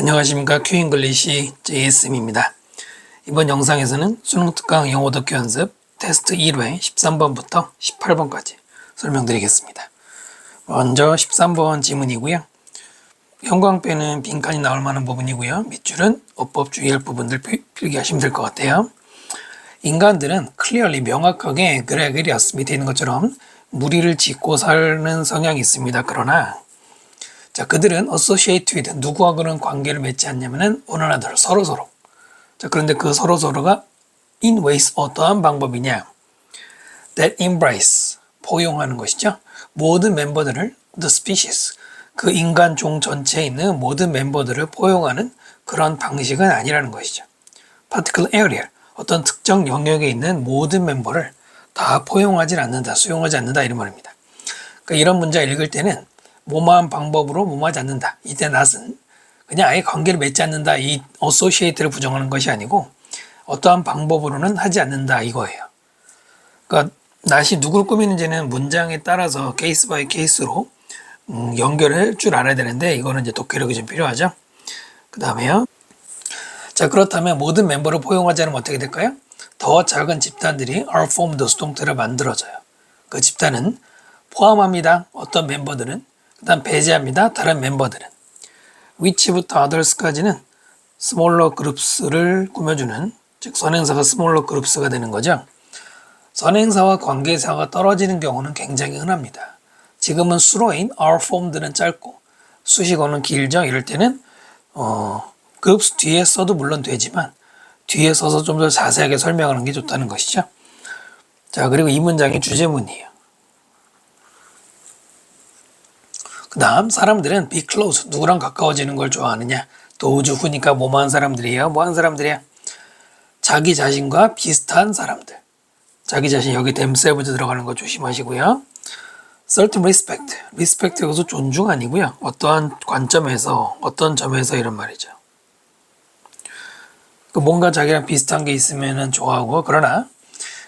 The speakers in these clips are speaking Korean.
안녕하십니까. 큐잉글리시 JSM입니다. 이번 영상에서는 수능 특강 영어 듣기 연습 테스트 1회 13번부터 18번까지 설명드리겠습니다. 먼저 13번 지문이고요. 형광펜은 빈칸이 나올 만한 부분이고요. 밑줄은 어법 주의할 부분들 필기하시면 될 것 같아요. 인간들은 clearly 명확하게 gregarious 밑에 있는 것처럼 무리를 짓고 사는 성향이 있습니다. 그러나 자, 그들은 associate with 누구하고는 관계를 맺지 않냐면은 one another 서로서로. 자, 그런데 그 서로서로가 in ways 어떠한 방법이냐? that embrace 포용하는 것이죠. 모든 멤버들을 the species 그 인간 종 전체에 있는 모든 멤버들을 포용하는 그런 방식은 아니라는 것이죠. particular area 어떤 특정 영역에 있는 모든 멤버를 다 포용하지 않는다, 수용하지 않는다 이런 말입니다. 그러니까 이런 문제 읽을 때는 뭐뭐한 방법으로 뭐뭐하지 않는다. 이때 not은 그냥 아예 관계를 맺지 않는다. 이 associate를 부정하는 것이 아니고 어떠한 방법으로는 하지 않는다 이거예요. 그러니까 not이 누구를 꾸미는지는 문장에 따라서 케이스 바이 케이스로 연결할 줄 알아야 되는데 이거는 이제 독해력이 좀 필요하죠. 그 다음에요. 자, 그렇다면 모든 멤버를 포용하지 않으면 어떻게 될까요? 더 작은 집단들이 are formed 수동태를 만들어져요. 그 집단은 포함합니다. 어떤 멤버들은 그 다음 배제합니다. 다른 멤버들은 which부터 others까지는 smaller groups를 꾸며주는 즉 선행사가 smaller groups가 되는 거죠. 선행사와 관계사가 떨어지는 경우는 굉장히 흔합니다. 지금은 수로인 are formed는 짧고 수식어는 길죠. 이럴 때는 groups 뒤에 써도 물론 되지만 뒤에 써서 좀 더 자세하게 설명하는 게 좋다는 것이죠. 자, 그리고 이 문장이 주제문이에요. 그 다음 사람들은 be close 누구랑 가까워지는 걸 좋아하느냐. those who니까 뭐뭐한 사람들이에요. 뭐한 사람들이야? 자기 자신과 비슷한 사람들. 자기 자신 여기 themselves 들어가는 거 조심하시고요. certain respect. respect 여기서 존중 아니고요. 어떠한 관점에서 어떤 점에서 이런 말이죠. 뭔가 자기랑 비슷한 게 있으면 좋아하고 그러나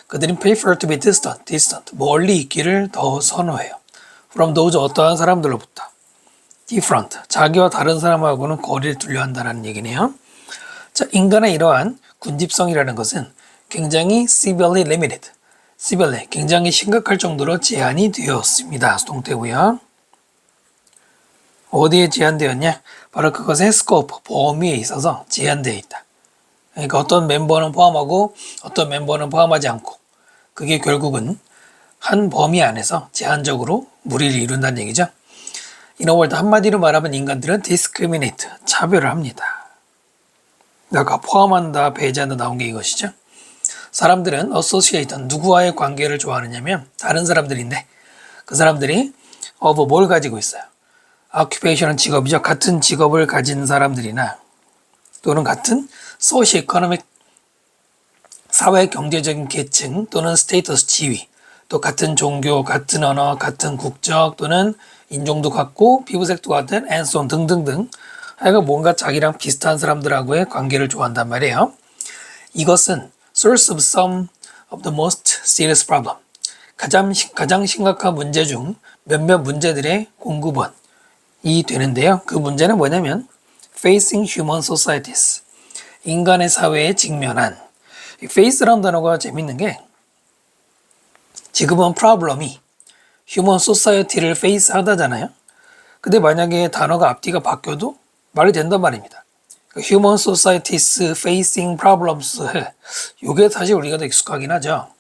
그들은 prefer to be distant. 멀리 있기를 더 선호해요. from those 어떠한 사람들로부터 different 자기와 다른 사람하고는 거리를 두려 한다는 얘기네요. 자, 인간의 이러한 군집성이라는 것은 굉장히 severely limited severely 굉장히 심각할 정도로 제한이 되었습니다. 수동태고요. 어디에 제한되었냐? 바로 그것의 scope 범위에 있어서 제한되어 있다. 그러니까 어떤 멤버는 포함하고 어떤 멤버는 포함하지 않고 그게 결국은 한 범위 안에서 제한적으로 무리를 이룬다는 얘기죠. 이런 걸 한마디로 말하면 인간들은 discriminate, 차별을 합니다. 아까 포함한다, 배제한다 나온 게 이것이죠. 사람들은 associate, 누구와의 관계를 좋아하느냐면 다른 사람들인데 그 사람들이 of 뭘 가지고 있어요. occupation은 직업이죠. 같은 직업을 가진 사람들이나 또는 같은 socio-economic, 사회 경제적인 계층 또는 status, 지위 또 같은 종교, 같은 언어, 같은 국적 또는 인종도 같고 피부색도 같은 and so on 등등등 하여간 뭔가 자기랑 비슷한 사람들하고의 관계를 좋아한단 말이에요. 이것은 source of some of the most serious problem 가장 심각한 문제 중 몇몇 문제들의 공급원이 되는데요. 그 문제는 뭐냐면 facing human societies 인간의 사회에 직면한 face라는 단어가 재밌는 게 지금은 problem이 human society를 face 하다잖아요. 근데 만약에 단어가 앞뒤가 바뀌어도 말이 된단 말입니다. human societies facing problems 이게 사실 우리가 더 익숙하긴 하죠.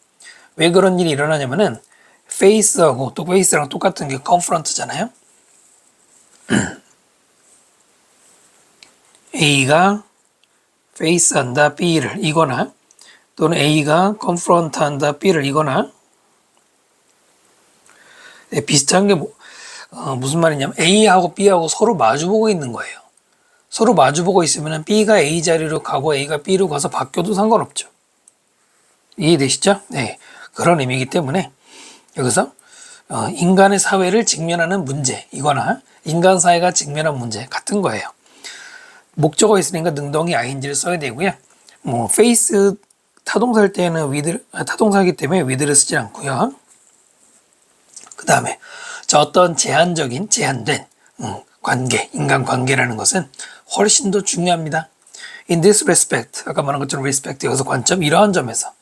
왜 그런 일이 일어나냐면은 face하고 또 face랑 똑같은 게 confront잖아요. A가 face한다 B를 이거나 또는 A가 confront한다 B를 이거나 비슷한 게 무슨 말이냐면 A하고 B하고 서로 마주보고 있는 거예요. 서로 마주보고 있으면 B가 A 자리로 가고 A가 B로 가서 바뀌어도 상관없죠. 이해되시죠? 네, 그런 의미이기 때문에 여기서 인간의 사회를 직면하는 문제 이거나 인간 사회가 직면한 문제 같은 거예요. 목적어 있으니까 능동이 ing를 써야 되고요. face 타동사일 때는 타동사이기 때문에 with를 쓰지 않고요. 그 다음에 어떤 제한된 관계, 인간관계라는 것은 훨씬 더 중요합니다. In this respect, 아까 말한 것처럼 respect, 여기서 관점, 이러한 점에서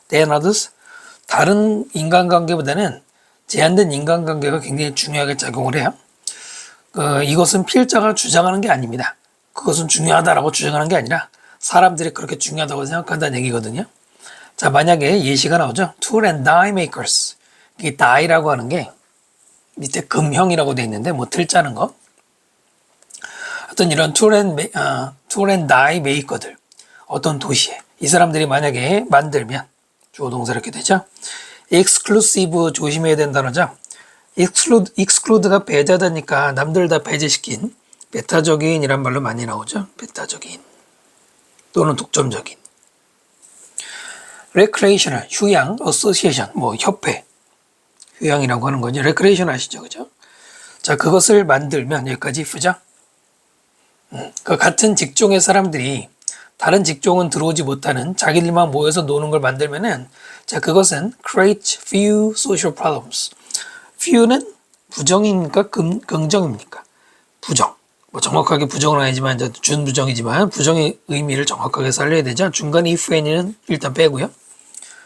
than others, 다른 인간관계보다는 제한된 인간관계가 굉장히 중요하게 작용을 해요. 이것은 필자가 주장하는 게 아닙니다. 그것은 중요하다라고 주장하는 게 아니라 사람들이 그렇게 중요하다고 생각한다는 얘기거든요. 자, 만약에 예시가 나오죠. tool and die makers. 이 die라고 하는 게 밑에 금형이라고 돼 있는데 뭐 틀자는 거. 어떤 이런 tool and die maker들, 어떤 도시에 이 사람들이 만약에 만들면 주어 동사 이렇게 되죠. exclusive 조심해야 된다는 단어죠. exclude가 배제하다니까 남들 다 배제시킨 배타적인이란 말로 많이 나오죠. 배타적인 또는 독점적인. recreational, 휴양, association, 뭐 협회, 휴양이라고 하는 거죠. recreation 아시죠, 그죠? 자, 그것을 만들면 여기까지 if죠. 그 같은 직종의 사람들이 다른 직종은 들어오지 못하는 자기들만 모여서 노는 걸 만들면은, 자, 그것은 create few social problems. few는 부정입니까? 긍정입니까? 부정. 뭐 정확하게 부정은 아니지만 이제 준부정이지만 부정의 의미를 정확하게 살려야 되죠. 중간에 if any는 일단 빼고요.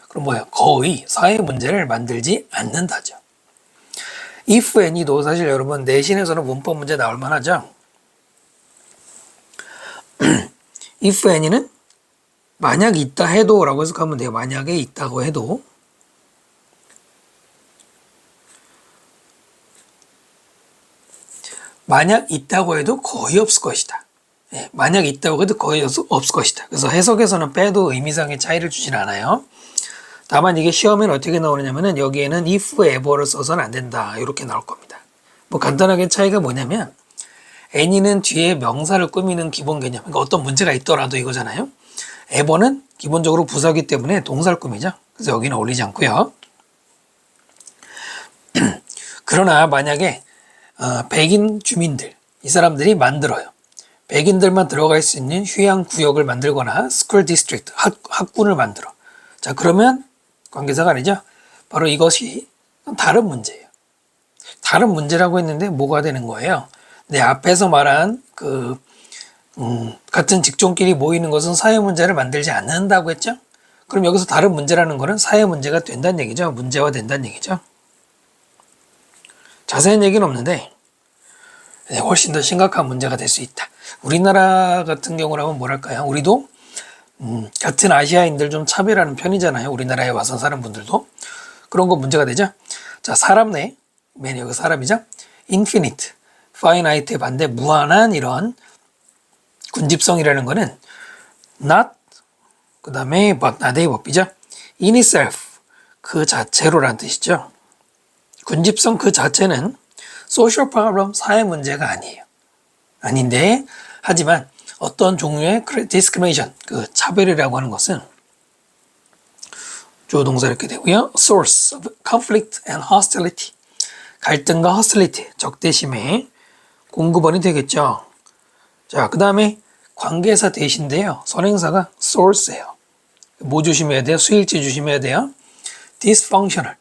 그럼 뭐야? 거의 사회 문제를 만들지 않는다죠. if any도 사실 여러분 내신에서는 문법 문제 나올 만하죠. if any는 만약 있다 해도 라고 해서 가면 돼요. 만약에 있다고 해도 만약 있다고 해도 거의 없을 것이다. 예, 만약 있다고 해도 거의 없을 것이다. 그래서 해석에서는 빼도 의미상의 차이를 주진 않아요. 다만 이게 시험에는 어떻게 나오느냐면은 여기에는 if ever를 써서는 안 된다. 이렇게 나올 겁니다. 뭐 간단하게 차이가 뭐냐면 any는 뒤에 명사를 꾸미는 기본 개념. 그러니까 어떤 문제가 있더라도 이거잖아요. ever는 기본적으로 부사기 때문에 동사를 꾸미죠. 그래서 여기는 어울리지 않고요. 그러나 만약에 백인 주민들, 이 사람들이 만들어요. 백인들만 들어갈 수 있는 휴양 구역을 만들거나 스쿨 디스트릭트, 학군을 만들어. 자, 그러면 관계사가 아니죠. 바로 이것이 다른 문제예요. 다른 문제라고 했는데 뭐가 되는 거예요? 내 앞에서 말한 같은 직종끼리 모이는 것은 사회 문제를 만들지 않는다고 했죠? 그럼 여기서 다른 문제라는 거는 사회 문제가 된다는 얘기죠. 문제화 된다는 얘기죠. 자세한 얘기는 없는데 훨씬 더 심각한 문제가 될 수 있다. 우리나라 같은 경우라면 뭐랄까요? 우리도 같은 아시아인들 좀 차별하는 편이잖아요. 우리나라에 와서 사는 분들도. 그런 거 문제가 되죠. 자, 사람 내, 맨 여기 사람이죠. infinite, finite의 반대 무한한 이런 군집성이라는 거는 not, 그 다음에 but, not의 법이죠. in itself, 그 자체로라는 뜻이죠. 군집성 그 자체는 social problem, 사회 문제가 아니에요. 아닌데, 하지만 어떤 종류의 discrimination, 그 차별이라고 하는 것은 주어 동사 이렇게 되고요. source of conflict and hostility, 갈등과 hostility, 적대심의 공급원이 되겠죠. 자, 그 다음에 관계사 대신데요. 선행사가 source예요. 뭐 조심해야 돼요? 수일치 조심해야 돼요. dysfunctional,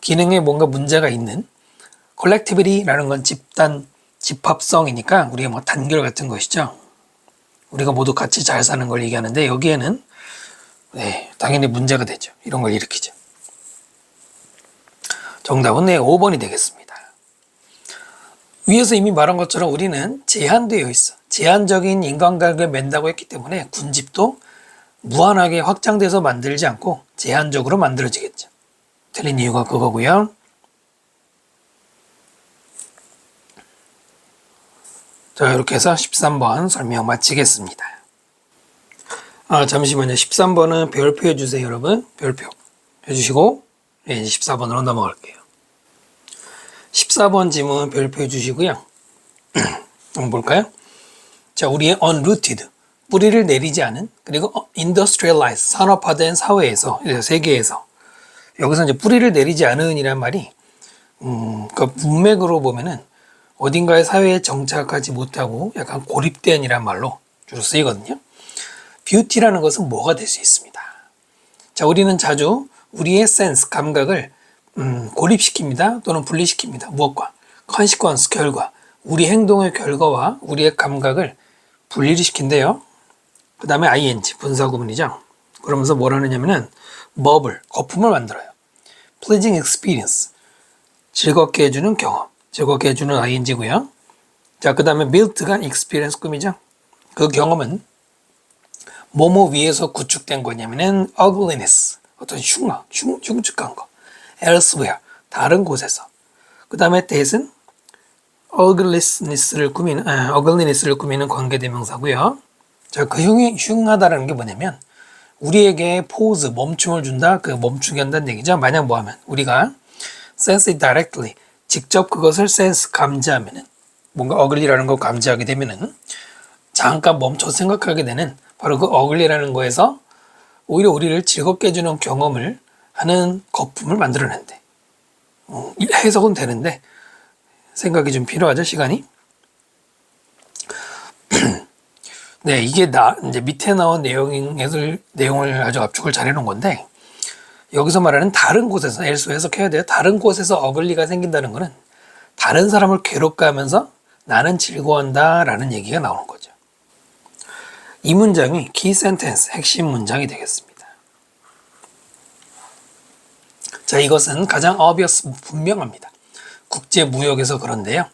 기능에 뭔가 문제가 있는. collectivity라는 건 집단, 집합성이니까 우리가 뭐 단결 같은 것이죠. 우리가 모두 같이 잘 사는 걸 얘기하는데 여기에는 당연히 문제가 되죠. 이런 걸 일으키죠. 정답은 5번이 되겠습니다. 위에서 이미 말한 것처럼 우리는 제한되어 있어. 제한적인 인간관계를 맺는다고 했기 때문에 군집도 무한하게 확장돼서 만들지 않고 제한적으로 만들어지겠죠. 틀린 이유가 그거고요. 자, 이렇게 해서 13번 설명 마치겠습니다. 잠시만요. 13번은 별표 해주세요, 여러분. 별표 해주시고, 이제 14번으로 넘어갈게요. 14번 지문 별표 해주시고요. 한번 볼까요? 자, 우리의 unrooted, 뿌리를 내리지 않은, 그리고 industrialized, 산업화된 사회에서, 세계에서, 여기서 이제 뿌리를 내리지 않은 이란 말이, 그 문맥으로 보면은, 어딘가의 사회에 정착하지 못하고 약간 고립된 이란 말로 주로 쓰이거든요. 뷰티라는 것은 뭐가 될 수 있습니다. 자, 우리는 자주 우리의 센스, 감각을 고립시킵니다. 또는 분리시킵니다. 무엇과? consequence, 결과. 우리 행동의 결과와 우리의 감각을 분리를 시킨대요. 그 다음에 ing, 분사구문이죠. 그러면서 뭘 하느냐면은 bubble, 거품을 만들어요. pleasing experience, 즐겁게 해주는 경험, 즐겁게 해주는 ing고요. 자, 그 다음에 built가 experience 꿈이죠. 그 경험은 뭐뭐 위에서 구축된 거냐면은 ugliness, 어떤 흉측한 거, elsewhere, 다른 곳에서. 그 다음에 that은 ugliness를 꾸미는 관계대명사고요. 자, 그 흉하다라는 게 뭐냐면 우리에게 포즈, 멈춤을 준다, 그 멈추게 한다는 얘기죠. 만약 뭐 하면 우리가 sense it directly, 직접 그것을 sense, 감지하면은 뭔가 ugly라는 걸 감지하게 되면은 잠깐 멈춰 생각하게 되는 바로 그 ugly라는 거에서 오히려 우리를 즐겁게 해주는 경험을 하는 거품을 만들어낸대. 해석은 되는데 생각이 좀 필요하죠, 시간이. 네, 이게 이제 밑에 나온 내용을 아주 압축을 잘 해놓은 건데, 여기서 말하는 다른 곳에서, else 해석해야 돼요. 다른 곳에서 어글리가 생긴다는 거는 다른 사람을 괴롭게 하면서 나는 즐거워한다 라는 얘기가 나오는 거죠. 이 문장이 key sentence, 핵심 문장이 되겠습니다. 자, 이것은 가장 obvious, 분명합니다. 국제무역에서 그런데요.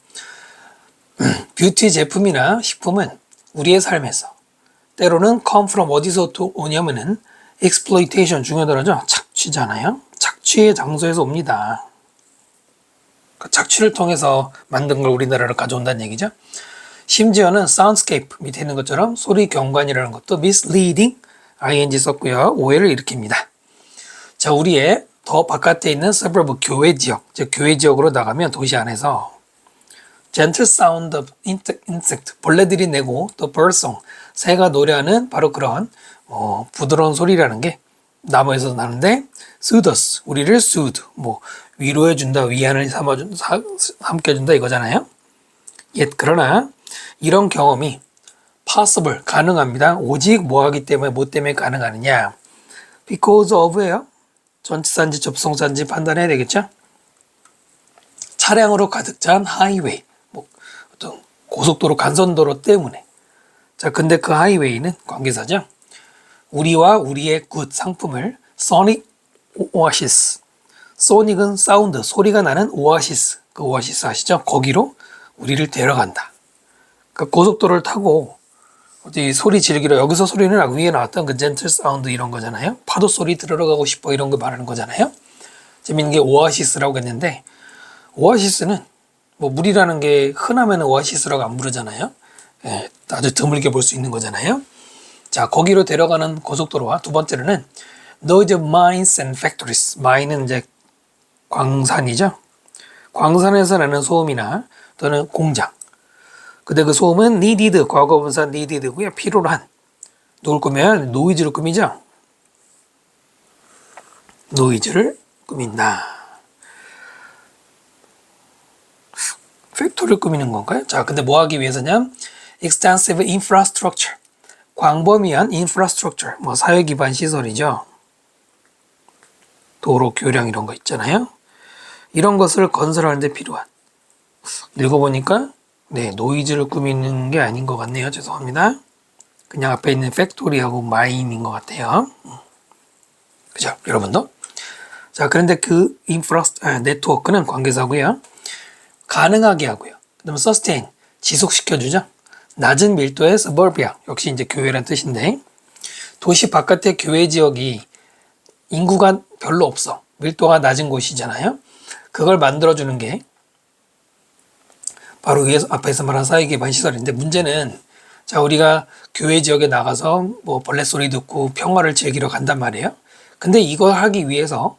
뷰티 제품이나 식품은 우리의 삶에서 때로는 come from 어디서 오냐면은 exploitation, 중요 단어죠. 착취잖아요. 착취의 장소에서 옵니다. 착취를 통해서 만든 걸 우리나라로 가져온다는 얘기죠. 심지어는 soundscape 밑에 있는 것처럼 소리 경관이라는 것도 misleading, ing 썼고요. 오해를 일으킵니다. 자, 우리의 더 바깥에 있는 suburb, 교외 지역, 즉 교외 지역으로 나가면 도시 안에서 gentle sound of insect, 벌레들이 내고 또 bird song, 새가 노래하는 바로 그런 부드러운 소리라는 게 나무에서 나는데 soothe us, 우리를 soothe, 위로해준다, 위안을 삼켜준다 이거잖아요. 그러나 이런 경험이 possible, 가능합니다. 오직 뭐하기 때문에, 뭐 때문에 가능하느냐, because of예요. 전치사인지 접속사인지 판단해야 되겠죠. 차량으로 가득 찬 하이웨이, 어떤 고속도로, 간선도로 때문에. 자, 근데 그 하이웨이는 관계사죠. 우리와 우리의 굿 상품을 소닉 오아시스, 소닉은 사운드, 소리가 나는 오아시스, 그 오아시스 아시죠? 거기로 우리를 데려간다. 그 고속도로를 타고 어디 소리 지르기로, 여기서 소리는 위에 나왔던 그 젠틀 사운드 이런 거잖아요. 파도 소리 들으러 가고 싶어 이런 거 말하는 거잖아요. 재밌는 게 오아시스라고 했는데, 오아시스는 물이라는 게 흔하면 오아시스라고 안 부르잖아요. 아주 드물게 볼 수 있는 거잖아요. 자, 거기로 데려가는 고속도로와 두 번째로는 noise of mines and factories. 마인은 이제 광산이죠. 광산에서 나는 소음이나 또는 공장. 근데 그 소음은 needed, 과거분사 needed고요. 필요로 한. 누굴 꾸며요? 노이즈를 꾸미죠. 노이즈를 꾸민다. 팩토리를 꾸미는 건가요? 자, 근데 뭐 하기 위해서냐? extensive infrastructure. 광범위한 infrastructure. 사회 기반 시설이죠. 도로, 교량 이런 거 있잖아요. 이런 것을 건설하는 데 필요한. 읽어보니까 노이즈를 꾸미는 게 아닌 것 같네요. 죄송합니다. 그냥 앞에 있는 팩토리하고 마인인 것 같아요. 그죠? 여러분도? 자, 그런데 그 네트워크는 관계사고요. 가능하게 하고요. 그 다음에 sustain, 지속시켜주죠. 낮은 밀도의 suburbia, 역시 이제 교외란 뜻인데, 도시 바깥의 교외 지역이 인구가 별로 없어. 밀도가 낮은 곳이잖아요. 그걸 만들어주는 게 바로 앞에서 말한 사회기반 시설인데, 문제는 자, 우리가 교외 지역에 나가서 벌레 소리 듣고 평화를 즐기러 간단 말이에요. 근데 이걸 하기 위해서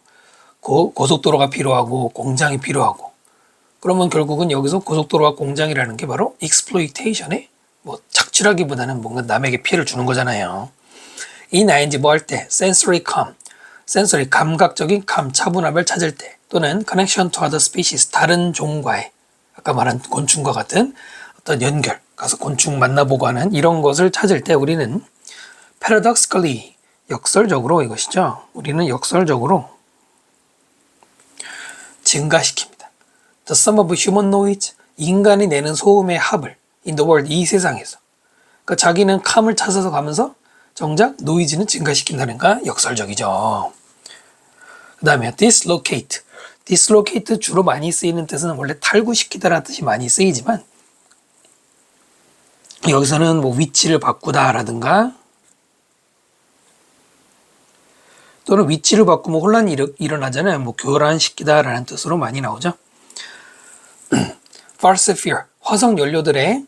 고속도로가 필요하고 공장이 필요하고, 그러면 결국은 여기서 고속도로와 공장이라는 게 바로 exploitation의 착취라기보다는 뭔가 남에게 피해를 주는 거잖아요. 이 ing 뭐 할 때, sensory calm, sensory 감각적인 차분함을 찾을 때, 또는 connection to other species, 다른 종과의 아까 말한 곤충과 같은 어떤 연결, 가서 곤충 만나보고 하는 이런 것을 찾을 때 우리는 paradoxically, 역설적으로 이것이죠. 우리는 역설적으로 증가시킵니다. The sum of human knowledge, 인간이 내는 소음의 합을 in the world, 이 세상에서. 그러니까 자기는 캄을 찾아서 가면서 정작 노이즈는 증가시킨다니까 역설적이죠. 그 다음에 dislocate. dislocate 주로 많이 쓰이는 뜻은 원래 탈구시키다라는 뜻이 많이 쓰이지만 여기서는 뭐 위치를 바꾸다라든가 또는 위치를 바꾸면 혼란이 일어나잖아요. 뭐 교란시키다라는 뜻으로 많이 나오죠. falsifier, 화석 연료들의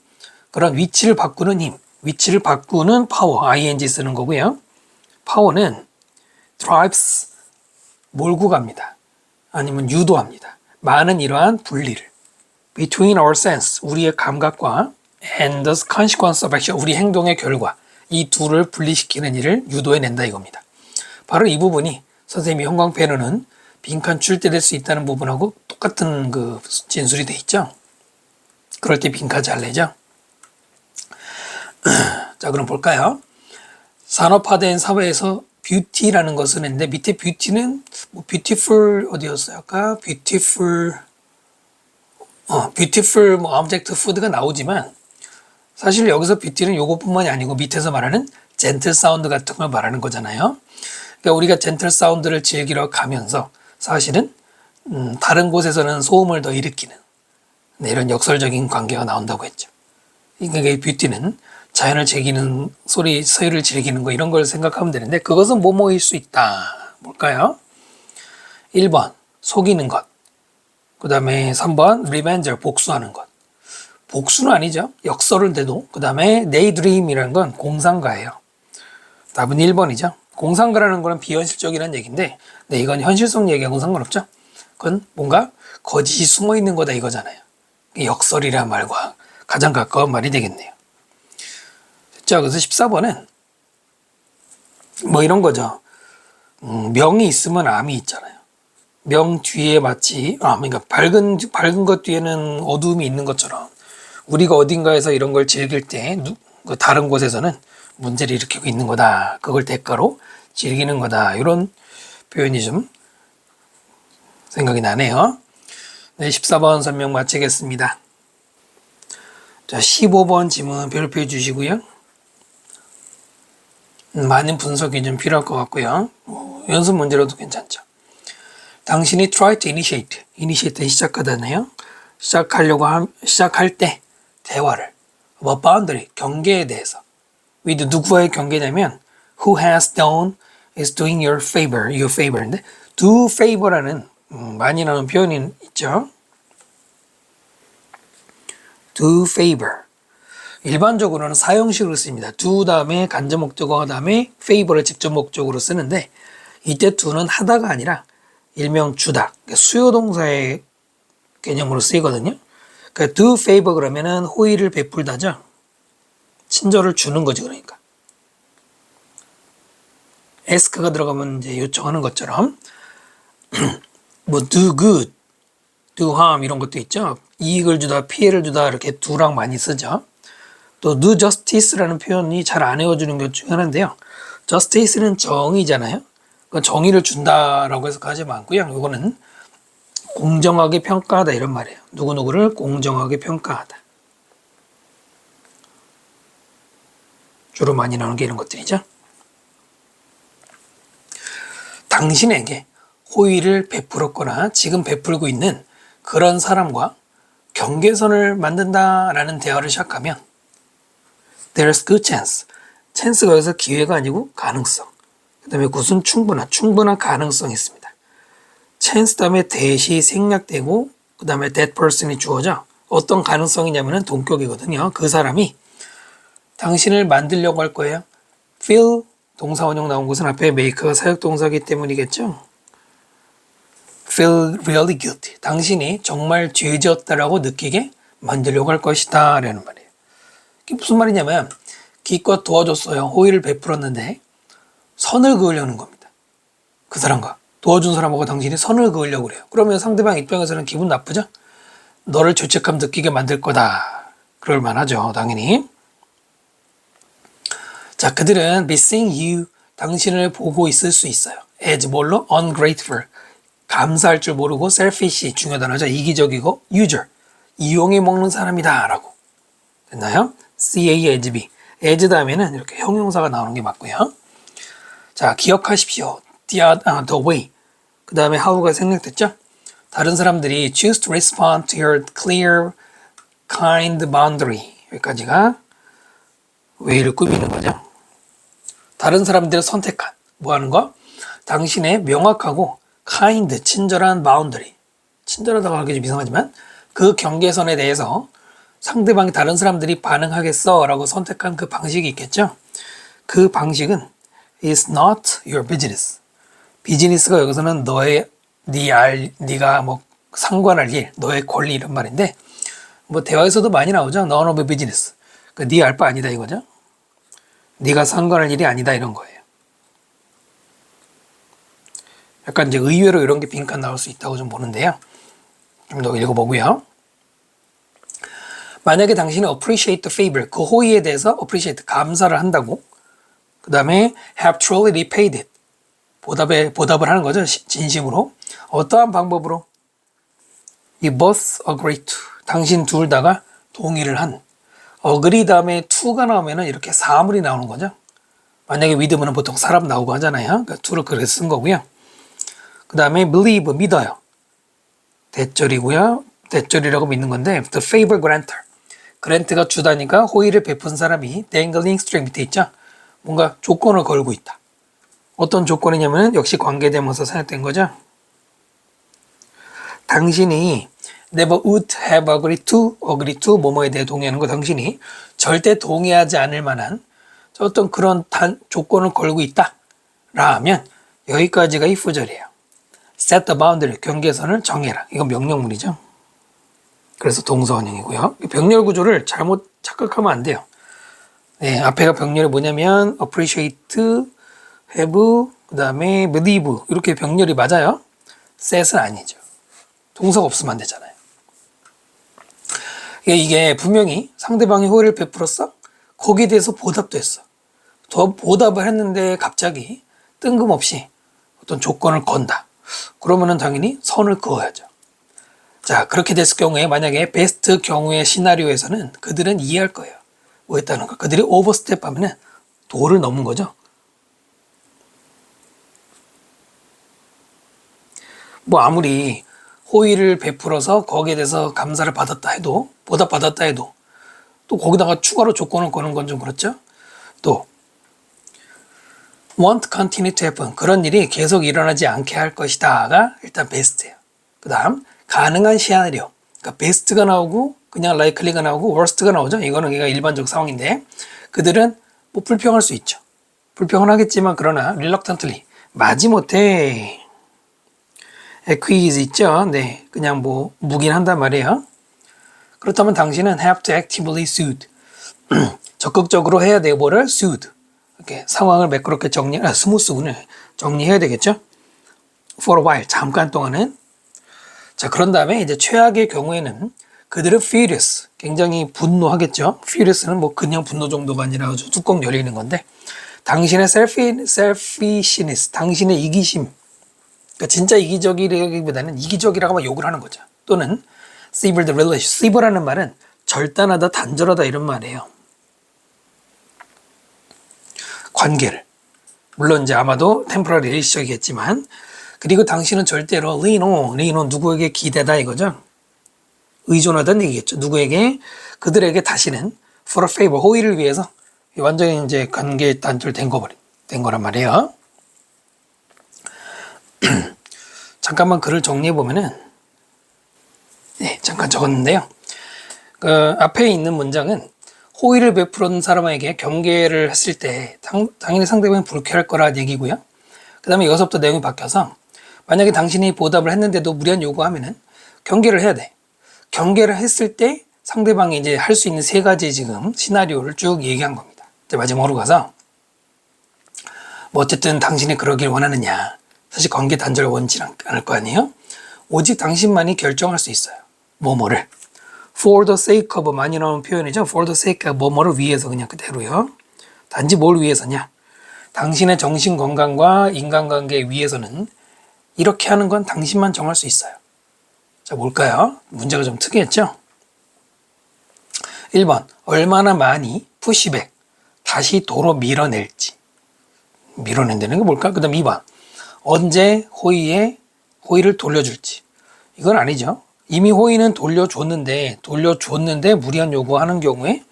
그런 위치를 바꾸는 힘, 위치를 바꾸는 파워, ing 쓰는 거고요. 파워는 drives, 몰고 갑니다. 아니면 유도합니다. 많은 이러한 분리를 between our sense, 우리의 감각과 and the consequence of action, 우리 행동의 결과, 이 둘을 분리시키는 일을 유도해낸다 이겁니다. 바로 이 부분이 선생님이 형광펜으로는 빈칸 출제될 수 있다는 부분하고 똑같은 그 진술이 돼 있죠. 그럴 때 빈칸 잘 내죠. 자, 그럼 볼까요? 산업화된 사회에서 뷰티라는 것을 했는데 밑에 뷰티는 뭐 뷰티풀 어디였어요? 아까 뷰티풀 뭐 object food가 나오지만 사실 여기서 뷰티는 요것뿐만이 아니고 밑에서 말하는 젠틀 사운드 같은 걸 말하는 거잖아요. 그러니까 우리가 젠틀 사운드를 즐기러 가면서 사실은 다른 곳에서는 소음을 더 일으키는 이런 역설적인 관계가 나온다고 했죠. 그러니까 뷰티는 자연을 즐기는 소리, 소리를 즐기는 거 이런 걸 생각하면 되는데 그것은 뭐뭐일 수 있다. 뭘까요? 1번 속이는 것. 그 다음에 3번 리벤저 복수하는 것. 복수는 아니죠. 역설인데도. 그 다음에 데이드림이라는 건 공상가예요. 답은 1번이죠. 공상가라는 거는 비현실적이라는 얘기인데 이건 현실성 얘기하고 상관없죠. 그건 뭔가 거짓이 숨어 있는 거다 이거잖아요. 역설이라는 말과 가장 가까운 말이 되겠네요. 자, 그래서 14번은 뭐 이런 거죠. 명이 있으면 암이 있잖아요. 명 뒤에 마치 그러니까 밝은 것 뒤에는 어두움이 있는 것처럼 우리가 어딘가에서 이런 걸 즐길 때 다른 곳에서는 문제를 일으키고 있는 거다. 그걸 대가로 즐기는 거다. 이런 표현이 좀 생각이 나네요. 네, 14번 설명 마치겠습니다. 자, 15번 지문 별표해 주시고요. 많은 분석이 좀 필요할 것 같고요. 연습 문제로도 괜찮죠. 당신이 try to initiate는 시작하다네요. 시작할 때 대화를 boundary, 경계에 대해서 with 누구와의 경계냐면 who has done is doing your favor인데 do favor라는 많이 나오는 표현이 있죠. do favor 일반적으로는 사형식으로 씁니다. do 다음에 간접 목적어 다음에 favor를 직접 목적으로 쓰는데 이때 do는 하다가 아니라 일명 주다, 그러니까 수요동사의 개념으로 쓰이거든요. 그러니까 do favor 그러면은 호의를 베풀다죠. 친절을 주는 거지 그러니까. ask가 들어가면 이제 요청하는 것처럼 뭐 do good, do harm 이런 것도 있죠. 이익을 주다, 피해를 주다 이렇게 do랑 많이 쓰죠. 또 do justice라는 표현이 잘 안 외워주는 것 중에 하나인데요. justice는 정의잖아요. 그러니까 정의를 준다라고 해석하지 않고요. 이거는 공정하게 평가하다 이런 말이에요. 누구누구를 공정하게 평가하다. 주로 많이 나오는 게 이런 것들이죠. 당신에게 호의를 베풀었거나 지금 베풀고 있는 그런 사람과 경계선을 만든다라는 대화를 시작하면 There's good chance. chance가 여기서 기회가 아니고 가능성. 그 다음에 굿은 충분한 가능성이 있습니다. chance 다음에 that이 생략되고 그 다음에 that person이 주어져. 어떤 가능성이냐면은 동격이거든요. 그 사람이 당신을 만들려고 할 거예요. feel 동사원형 나온 곳은 앞에 make가 사역동사이기 때문이겠죠. feel really guilty. 당신이 정말 죄지었다라고 느끼게 만들려고 할 것이다 라는 말이에요. 이게 무슨 말이냐면 기껏 도와줬어요. 호의를 베풀었는데 선을 그으려는 겁니다. 그 사람과 도와준 사람하고 당신이 선을 그으려고 그래요. 그러면 상대방 입장에서는 기분 나쁘죠? 너를 죄책감 느끼게 만들 거다. 그럴 만하죠. 당연히. 자, 그들은 be seeing you, 당신을 보고 있을 수 있어요. as 뭘로? ungrateful, 감사할 줄 모르고 selfish, 중요 단어죠. 이기적이고 user, 이용해 먹는 사람이다 라고. 됐나요? CA as B. as 다음에는 이렇게 형용사가 나오는 게 맞고요. 자, 기억하십시오. the way. 그 다음에 how가 생략됐죠? 다른 사람들이 choose to respond to your clear, kind boundary. 여기까지가 way를 꾸미는 거죠. 다른 사람들을 선택한, 뭐 하는 거? 당신의 명확하고 kind, 친절한 boundary. 친절하다고 하기 좀 이상하지만 그 경계선에 대해서 상대방이 다른 사람들이 반응하겠어 라고 선택한 그 방식이 있겠죠. 그 방식은 is not your business. 비즈니스가 여기서는 네가 뭐 상관할 일, 너의 권리 이런 말인데 뭐 대화에서도 많이 나오죠. none of your business. 네 알 바 아니다 이거죠. 네가 상관할 일이 아니다 이런 거예요. 약간 이제 의외로 이런 게 빈칸 나올 수 있다고 좀 보는데요. 좀 더 읽어보고요. 만약에 당신이 appreciate the favor, 그 호의에 대해서 appreciate, 감사를 한다고. 그 다음에 have truly repaid it. 보답을 하는 거죠. 진심으로. 어떠한 방법으로? 이 both agree to. 당신 둘 다가 동의를 한. agree 다음에 to가 나오면은 이렇게 사물이 나오는 거죠. 만약에 with면은 보통 사람 나오고 하잖아요. 그러니까 to를 그렇게 쓴 거고요. 그 다음에 believe, 믿어요. 대절이고요. 대절이라고 믿는 건데 the favor grantor. 그랜트가 주다니까 호의를 베푼 사람이 dangling string 밑에 있죠. 뭔가 조건을 걸고 있다. 어떤 조건이냐면 역시 관계대명사 사용된 거죠. 당신이 never would have agreed to 뭐뭐에 대해 동의하는 거 당신이 절대 동의하지 않을 만한 어떤 그런 조건을 걸고 있다 라면 여기까지가 if절이에요. set the boundary, 경계선을 정해라. 이건 명령문이죠. 그래서 동사원형이고요. 병렬 구조를 잘못 착각하면 안 돼요. 네, 앞에가 병렬이 뭐냐면 appreciate, have, 그 다음에 believe 이렇게 병렬이 맞아요. set은 아니죠. 동사가 없으면 안 되잖아요. 이게 분명히 상대방이 호의를 베풀었어? 거기에 대해서 보답도 했어. 더 보답을 했는데 갑자기 뜬금없이 어떤 조건을 건다. 그러면은 당연히 선을 그어야죠. 자, 그렇게 됐을 경우에 만약에 베스트 경우의 시나리오에서는 그들은 이해할 거예요. 뭐 했다는 거. 그들이 오버스텝 하면은 도를 넘은 거죠. 뭐 아무리 호의를 베풀어서 거기에 대해서 감사를 받았다 해도, 보답받았다 해도 또 거기다가 추가로 조건을 거는 건 좀 그렇죠. 또 want continue to happen. 그런 일이 계속 일어나지 않게 할 것이다가 일단 베스트예요. 그 다음 가능한 시나리오. 그러니까 베스트가 나오고 그냥 likely가 나오고 worst가 나오죠. 이거는 일반적 상황인데 그들은 뭐 불평할 수 있죠. 불평은 하겠지만 그러나 reluctantly 마지못해 acquiesce 있죠. 네, 그냥 뭐 묵인한단 말이에요. 그렇다면 당신은 have to actively soothe. 적극적으로 해야 돼. 뭐를? soothe. 이렇게 상황을 매끄럽게 스무스군요. 정리해야 되겠죠. for a while, 잠깐 동안은. 자, 그런 다음에 이제 최악의 경우에는 그들은 furious, 굉장히 분노하겠죠. furious는 뭐 그냥 분노 정도가 아니라 아주 뚜껑 열리는 건데 당신의 selfishness, 당신의 이기심, 그러니까 진짜 이기적이라기보다는 이기적이라고 하면 욕을 하는 거죠. 또는 sever the relation, sever라는 말은 절단하다, 단절하다 이런 말이에요. 관계를. 물론 이제 아마도 temporary 일시적이겠지만 그리고 당신은 절대로 lean on 누구에게 기대다 이거죠. 의존하다는 얘기겠죠. 누구에게 그들에게 다시는 for a favor 호의를 위해서 완전히 이제 관계 단절된 거란 말이에요. 잠깐만 글을 정리해 보면은 네, 잠깐 적었는데요. 그 앞에 있는 문장은 호의를 베푸는 사람에게 경계를 했을 때 당연히 상대방이 불쾌할 거라는 얘기고요. 그 다음에 여기서부터 내용이 바뀌어서 만약에 당신이 보답을 했는데도 무리한 요구하면은 경계를 해야 돼. 경계를 했을 때 상대방이 이제 할 수 있는 세 가지 지금 시나리오를 쭉 얘기한 겁니다. 이제 마지막으로 가서 뭐 어쨌든 당신이 그러길 원하느냐. 사실 관계 단절을 원치 않을 거 아니에요. 오직 당신만이 결정할 수 있어요. 뭐뭐를. for the sake of 많이 나오는 표현이죠. for the sake of 뭐뭐를 위해서 그냥 그대로요. 단지 뭘 위해서냐. 당신의 정신 건강과 인간관계 위해서는 이렇게 하는 건 당신만 정할 수 있어요. 자, 뭘까요? 문제가 좀 특이했죠? 1번 얼마나 많이 푸시백 다시 도로 밀어낼지. 밀어낸다는 게 뭘까? 그 다음 2번 언제 호의를 돌려줄지. 이건 아니죠. 이미 호의는 돌려줬는데 무리한 요구하는 경우에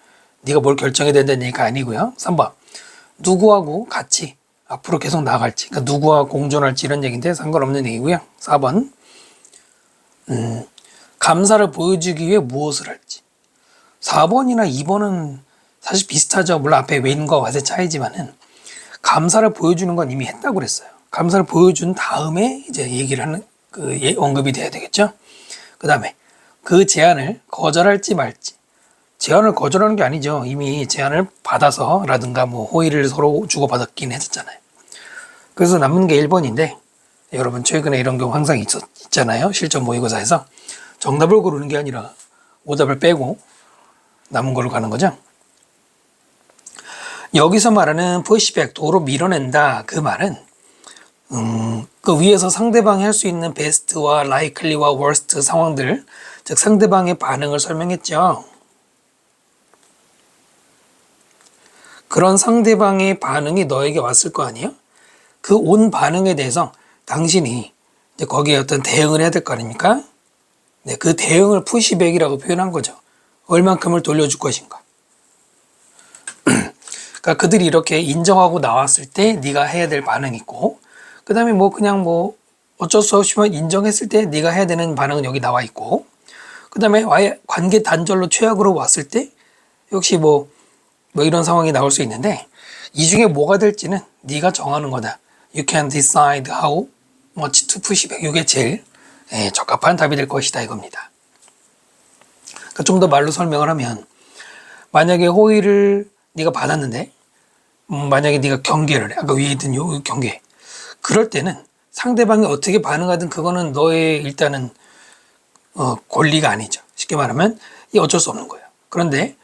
네가 뭘 결정해야 된다는 얘기가 아니고요. 3번 누구하고 같이 앞으로 계속 나아갈지, 그러니까 누구와 공존할지 이런 얘기인데 상관없는 얘기고요. 4번 감사를 보여주기 위해 무엇을 할지. 4번이나 2번은 사실 비슷하죠. 물론 앞에 웬과 왓의 차이지만은 감사를 보여주는 건 이미 했다고 그랬어요. 감사를 보여준 다음에 이제 얘기를 하는 언급이 돼야 되겠죠. 그 다음에 그 제안을 거절할지 말지. 제안을 거절하는 게 아니죠. 이미 제안을 받아서라든가 뭐 호의를 서로 주고받았긴 했었잖아요. 그래서 남은 게 1번인데 여러분 최근에 이런 경우 항상 있잖아요. 실전 모의고사에서 정답을 고르는 게 아니라 오답을 빼고 남은 걸로 가는 거죠. 여기서 말하는 푸시백, 도로 밀어낸다, 그 말은 그 위에서 상대방이 할 수 있는 베스트와 라이클리와 월스트 상황들, 즉 상대방의 반응을 설명했죠. 그런 상대방의 반응이 너에게 왔을 거 아니에요? 그 온 반응에 대해서 당신이 이제 거기에 어떤 대응을 해야 될 거 아닙니까? 네, 그 대응을 푸시백이라고 표현한 거죠. 얼만큼을 돌려줄 것인가. 그러니까 그들이 이렇게 인정하고 나왔을 때 네가 해야 될 반응이 있고, 그 다음에 뭐 그냥 뭐 어쩔 수 없이만 인정했을 때 네가 해야 되는 반응은 여기 나와 있고, 그 다음에 아예 관계 단절로 최악으로 왔을 때 역시 뭐 이런 상황이 나올 수 있는데, 이 중에 뭐가 될지는 네가 정하는 거다. You can decide how much to push back. 이게 제일 적합한 답이 될 것이다 이겁니다. 그러니까 좀 더 말로 설명을 하면, 만약에 호의를 네가 받았는데 만약에 네가 경계를 해. 아까 위에 있던 요 경계. 그럴 때는 상대방이 어떻게 반응하든 그거는 너의 일단은 권리가 아니죠. 쉽게 말하면 이 어쩔 수 없는 거예요. 그런데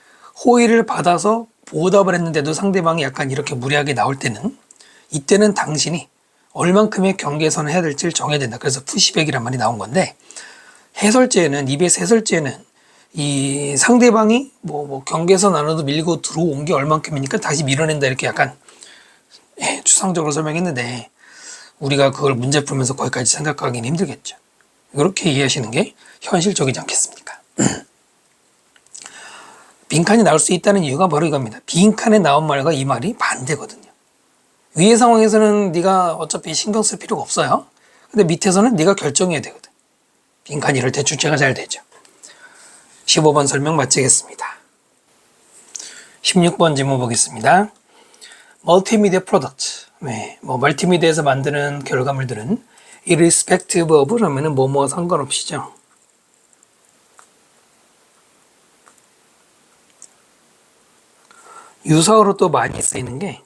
호의를 받아서 보답을 했는데도 상대방이 약간 이렇게 무리하게 나올 때는, 이때는 당신이 얼만큼의 경계선을 해야 될지를 정해야 된다. 그래서 푸시백이란 말이 나온 건데, 해설제에는, EBS 해설제에는 이 상대방이 뭐 경계선 안으로 밀고 들어온 게 얼만큼이니까 다시 밀어낸다 이렇게 약간 추상적으로 설명했는데, 우리가 그걸 문제 풀면서 거기까지 생각하기는 힘들겠죠. 이렇게 이해하시는 게 현실적이지 않겠습니까? 빈칸이 나올 수 있다는 이유가 바로 이겁니다. 빈칸에 나온 말과 이 말이 반대거든요. 위의 상황에서는 네가 어차피 신경 쓸 필요가 없어요. 근데 밑에서는 네가 결정해야 되거든. 빈칸이 이럴 때 주체가 잘 되죠. 15번 설명 마치겠습니다. 16번 질문 보겠습니다. 멀티미디어 프로덕트. 네, 멀티미디어에서 만드는 결과물들은 irrespective of 라면은 뭐뭐와 상관없이죠. 유사어로 또 많이 쓰이는 게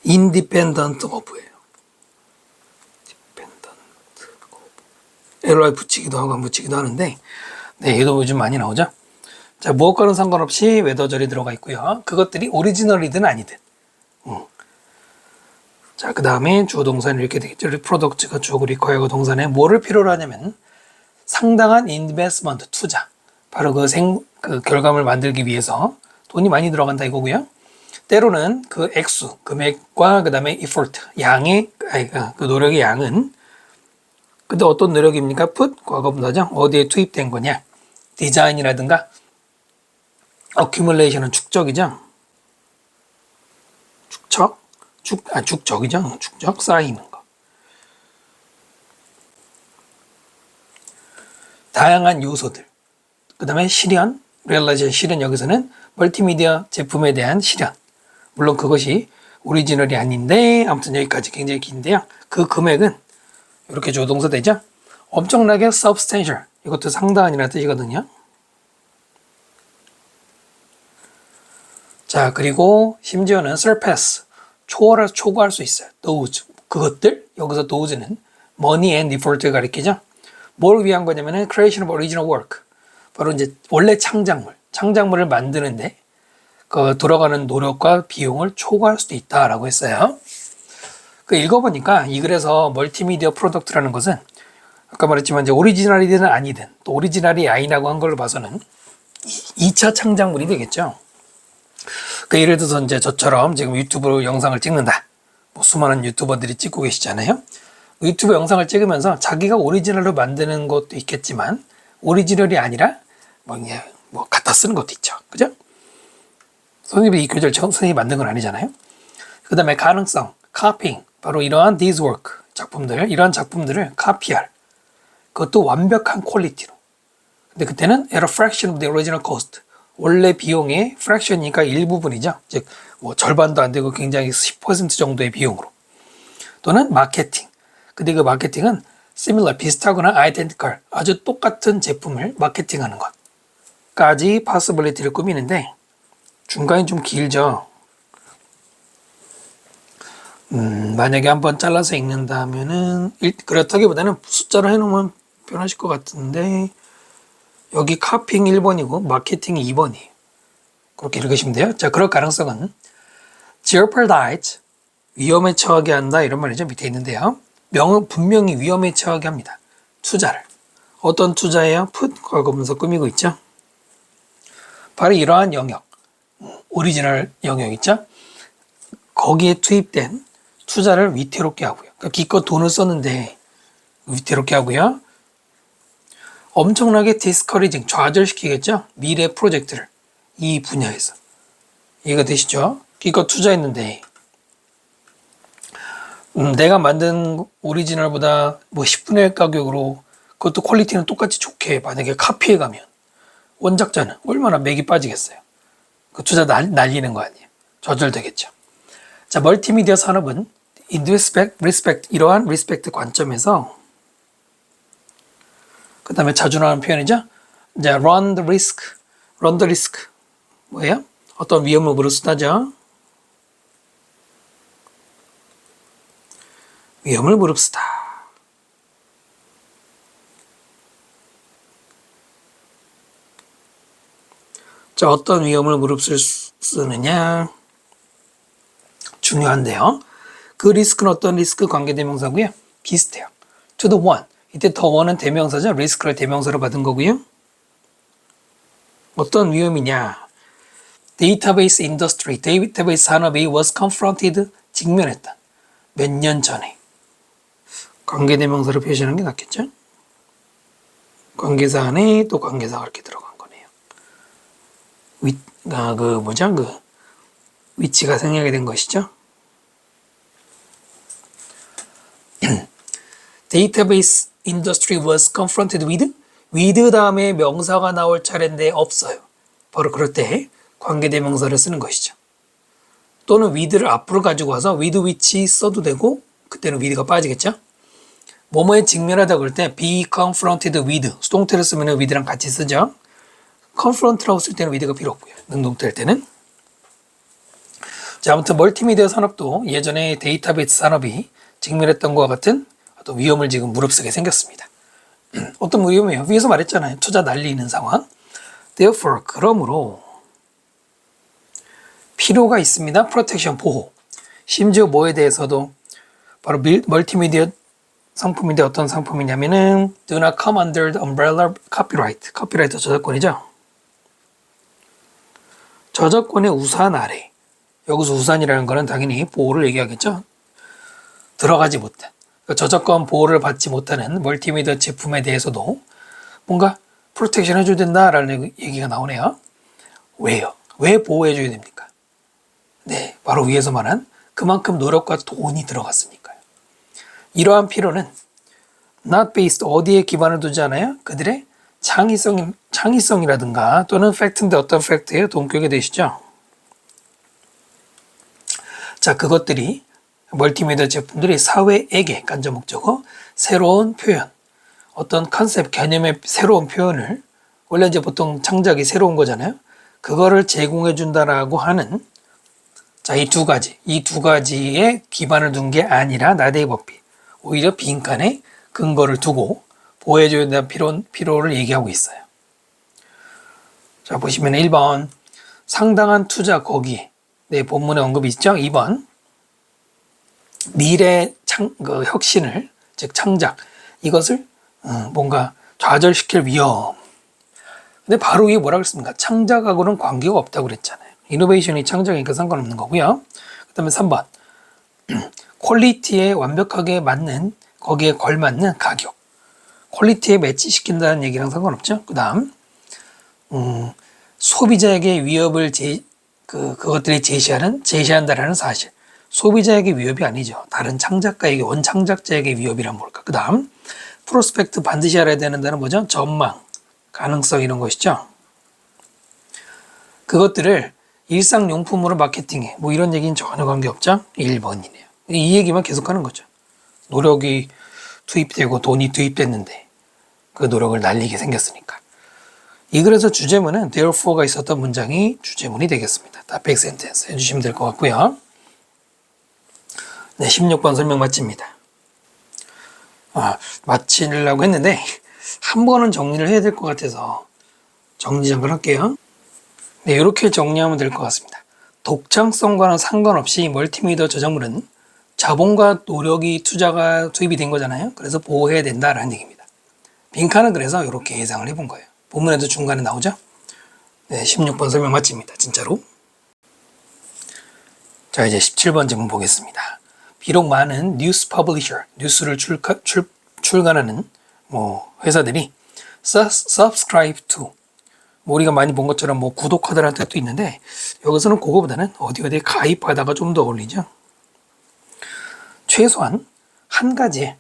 independent of예요. ly 붙이기도 하고 안 붙이기도 하는데, 네, 얘도 요즘 많이 나오죠. 자, 무엇과는 상관없이 웨더절이 들어가 있고요. 그것들이 오리지널이든 아니든. 자, 그 다음에 주어 동사는 이렇게 되겠죠. 리프로덕트가 주어고 리ኳ어고 동사는 뭐를 필요로 하냐면 상당한 인베스먼트, 투자. 바로 그 결과물 만들기 위해서 돈이 많이 들어간다 이거고요. 때로는 그 액수, 금액과 그 다음에 effort, 그 노력의 양은, 근데 어떤 노력입니까? put, 과거분사죠. 어디에 투입된 거냐? 디자인이라든가 accumulation은 축적이죠. 축적이죠. 축적, 쌓이는 거. 다양한 요소들. 그 다음에 실현, realization, 실현, 여기서는 멀티미디어 제품에 대한 실현. 물론 그것이 오리지널이 아닌데, 아무튼 여기까지 굉장히 긴데요. 그 금액은 이렇게 조동사 되죠. 엄청나게 substantial, 이것도 상당한이라는 뜻이거든요. 자, 그리고 심지어는 surpass, 초과할 수 있어요. those, 그것들, 여기서 those는 money and effort를 가리키죠. 뭘 위한 거냐면은 creation of original work, 바로 이제 원래 창작물을 만드는데 그 들어가는 노력과 비용을 초과할 수도 있다라고 했어요. 그 읽어보니까 이 글에서 멀티미디어 프로덕트라는 것은 아까 말했지만 이제 오리지널이든 아니든, 또 오리지널이 아니라고 한 걸로 봐서는 2차 창작물이 되겠죠. 그 예를 들어서 이제 저처럼 지금 유튜브로 영상을 찍는다. 뭐 수많은 유튜버들이 찍고 계시잖아요. 유튜브 영상을 찍으면서 자기가 오리지널로 만드는 것도 있겠지만 오리지널이 아니라 뭐 갖다 쓰는 것도 있죠. 그죠? 선생님이 이 교재를 선생님이 만든 건 아니잖아요. 그 다음에 가능성, 카피잉. 바로 이러한 these work 작품들, 이러한 작품들을 카피할. 그것도 완벽한 퀄리티로. 근데 그때는 at a fraction of the original cost. 원래 비용의 fraction이니까 일부분이죠. 즉, 뭐 절반도 안 되고 굉장히 10% 정도의 비용으로. 또는 마케팅. 근데 그 마케팅은 similar, 비슷하거나 identical, 아주 똑같은 제품을 마케팅하는 것까지 possibility를 꾸미는데 중간이 좀 길죠. 만약에 한번 잘라서 읽는다면은 그렇다기보다는 숫자로 해놓으면 편하실 것 같은데 여기 카피잉 1번이고 마케팅이 2번이에요. 그렇게 읽으시면 돼요. 자, 그럴 가능성은 jeopardize, 위험에 처하게 한다 이런 말이죠. 밑에 있는데요. 분명히 위험에 처하게 합니다. 투자를. 어떤 투자예요? put 과거분사 꾸미고 있죠. 바로 이러한 영역, 오리지널 영역 있죠. 거기에 투입된 투자를 위태롭게 하고요. 그러니까 기껏 돈을 썼는데 위태롭게 하고요. 엄청나게 디스커리징, 좌절시키겠죠. 미래 프로젝트를 이 분야에서. 이해가 되시죠? 기껏 투자했는데 내가 만든 오리지널보다 뭐 10분의 1 가격으로 그것도 퀄리티는 똑같이 좋게 만약에 카피해가면 원작자는 얼마나 맥이 빠지겠어요. 그 투자 날리는 거 아니에요. 좌절되겠죠. 자, 멀티미디어 산업은 in respect, 이러한 respect 관점에서 그 다음에 자주 나오는 표현이죠. 이제 run the risk 뭐예요? 어떤 위험을 무릅쓰다죠. 위험을 무릅쓰다. 자, 어떤 위험을 무릅쓰느냐 중요한데요. 그 리스크는 어떤 리스크 관계대명사고요. 비슷해요. to the one. 이때 the one은 대명사죠. 리스크를 대명사로 받은 거고요. 어떤 위험이냐. 데이터베이스 인더스트리, 데이터베이스 산업이 was confronted, 직면했다. 몇 년 전에. 관계대명사로 표시하는 게 낫겠죠? 관계사 안에 또 관계사가 이렇게 들어간 거네요. 위치가 생략이 된 것이죠. 데이터베이스 인더스트리 was confronted with 다음에 명사가 나올 차례인데 없어요. 바로 그럴 때 관계대명사를 쓰는 것이죠. 또는 with를 앞으로 가지고 와서 with which 써도 되고 그때는 with가 빠지겠죠. 뭐뭐에 직면하다 그럴 때 be confronted with 수동태를 쓰면 with랑 같이 쓰죠. confront라고 쓸 때는 with가 필요 없고요. 능동태 할 때는. 자, 아무튼 멀티미디어 산업도 예전에 데이터베이스 산업이 직면했던 것과 같은 어떤 위험을 지금 무릅쓰게 생겼습니다. 어떤 위험이에요? 위에서 말했잖아요. 투자 날리는 상황. Therefore, 그러므로 필요가 있습니다. 프로텍션, 보호. 심지어 뭐에 대해서도 바로 멀티미디어 상품인데 어떤 상품이냐면은 do not come under the umbrella of copyright. 카피라이트 저작권이죠. 저작권의 우산 아래. 여기서 우산이라는 거는 당연히 보호를 얘기하겠죠. 들어가지 못한. 그러니까 저작권 보호를 받지 못하는 멀티미디어 제품에 대해서도 뭔가 프로텍션 해줘야 된다라는 얘기가 나오네요. 왜요? 왜 보호해줘야 됩니까? 네, 바로 위에서 말한 그만큼 노력과 돈이 들어갔으니까요. 이러한 필요는 not based, 어디에 기반을 두지 않아요? 그들의 창의성이라든가 또는 팩트인데 어떤 팩트예요? 동격이 되시죠? 자, 그것들이 멀티미디어 제품들이 사회에게 간접 목적어 새로운 표현, 어떤 컨셉, 개념의 새로운 표현을 원래 이제 보통 창작이 새로운 거잖아요. 그거를 제공해 준다라고 하는 자, 이 두 가지에 기반을 둔 게 아니라 나데이 버피. 오히려 빈칸에 근거를 두고 보호해줘야 된다는 필요를 얘기하고 있어요. 자, 보시면 1번 상당한 투자 거기에 네, 본문에 언급이 있죠. 2번 미래 혁신을 즉 창작 이것을 뭔가 좌절시킬 위험. 근데 바로 위에 뭐라고 그랬습니까? 창작하고는 관계가 없다고 그랬잖아요. 이노베이션이 창작이니까 상관없는 거고요. 그 다음에 3번. 퀄리티에 완벽하게 맞는, 거기에 걸맞는 가격. 퀄리티에 매치시킨다는 얘기랑 상관없죠. 그 다음, 소비자에게 위협을 그것들이 제시한다라는 사실. 소비자에게 위협이 아니죠. 다른 창작가에게, 원창작자에게 위협이란 뭘까? 그 다음, 프로스펙트 반드시 알아야 되는 단어는 뭐죠? 전망, 가능성 이런 것이죠. 그것들을 일상용품으로 마케팅해. 뭐 이런 얘기는 전혀 관계없죠. 1번이네요. 이 얘기만 계속하는 거죠. 노력이 투입되고 돈이 투입됐는데 그 노력을 날리게 생겼으니까. 이 글에서 주제문은 therefore가 있었던 문장이 주제문이 되겠습니다. 답백 센텐스 해주시면 될 것 같고요. 네, 16번 설명 마칩니다. 마치려고 했는데 한 번은 정리를 해야 될 것 같아서 정리 잠깐 할게요. 네, 이렇게 정리하면 될 것 같습니다. 독창성과는 상관없이 멀티미디어 저작물은 자본과 노력이 투자가 투입이 된 거잖아요. 그래서 보호해야 된다라는 얘기입니다. 빈칸은 그래서 이렇게 예상을 해본 거예요. 본문에도 중간에 나오죠. 네, 16번 설명 마칩니다. 진짜로. 자, 이제 17번 질문 보겠습니다. 비록 많은 뉴스 퍼블리셔, 뉴스를 출간하는 회사들이 subscribe to, 우리가 많이 본 것처럼 구독하다라는 뜻도 있는데 여기서는 그거보다는 어디에 가입하다가 좀 더 어울리죠. 최소한 한 가지의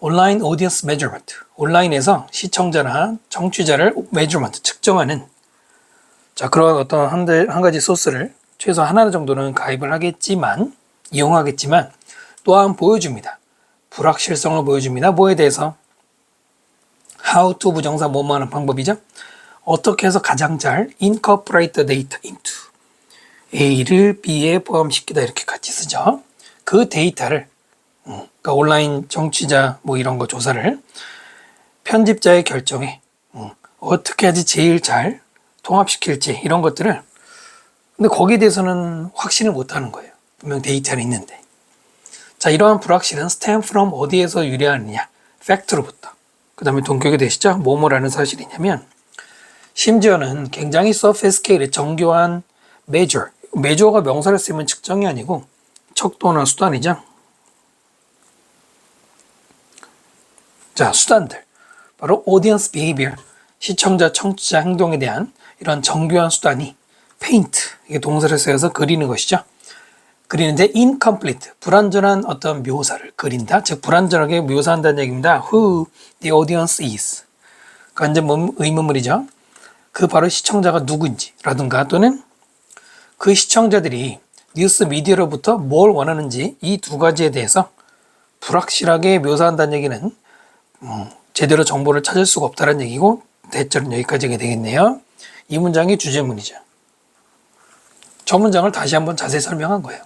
온라인 오디언스 메저먼트, 온라인에서 시청자나 청취자를 메저먼트, 측정하는 그런 어떤 한 가지 소스를 최소 하나 정도는 가입을 하겠지만, 이용하겠지만 또한 보여줍니다. 불확실성을 보여줍니다. 뭐에 대해서? How to 부정사 뭐뭐 하는 방법이죠. 어떻게 해서 가장 잘 incorporate the data into A를 B에 포함시키다 이렇게 같이 쓰죠. 그 데이터를 그러니까 온라인 정치자 이런 거 조사를 편집자의 결정에 어떻게 하지 제일 잘 통합시킬지 이런 것들을, 근데 거기에 대해서는 확신을 못하는 거예요. 분명 데이터는 있는데. 자, 이러한 불확실은 stem from 어디에서 유래하느냐? 팩트로부터. 그 다음에 동격이 되시죠? 뭐뭐라는 사실이냐면 심지어는 굉장히 sophisticated, 정교한 measure가 명사를 쓰면 측정이 아니고 척도나 수단이죠. 자, 수단들. 바로 audience behavior, 시청자, 청취자 행동에 대한 이런 정교한 수단이 paint, 이게 동사를 쓰여서 그리는 것이죠. 그리는데 incomplete, 불완전한 어떤 묘사를 그린다. 즉 불완전하게 묘사한다는 얘기입니다. Who the audience is. 그러니까 의문문이죠. 그 바로 시청자가 누구인지 라든가 또는 그 시청자들이 뉴스 미디어로부터 뭘 원하는지 이 두 가지에 대해서 불확실하게 묘사한다는 얘기는 제대로 정보를 찾을 수가 없다는 얘기고, 대절은 여기까지가 되겠네요. 이 문장이 주제문이죠. 저 문장을 다시 한번 자세히 설명한 거예요.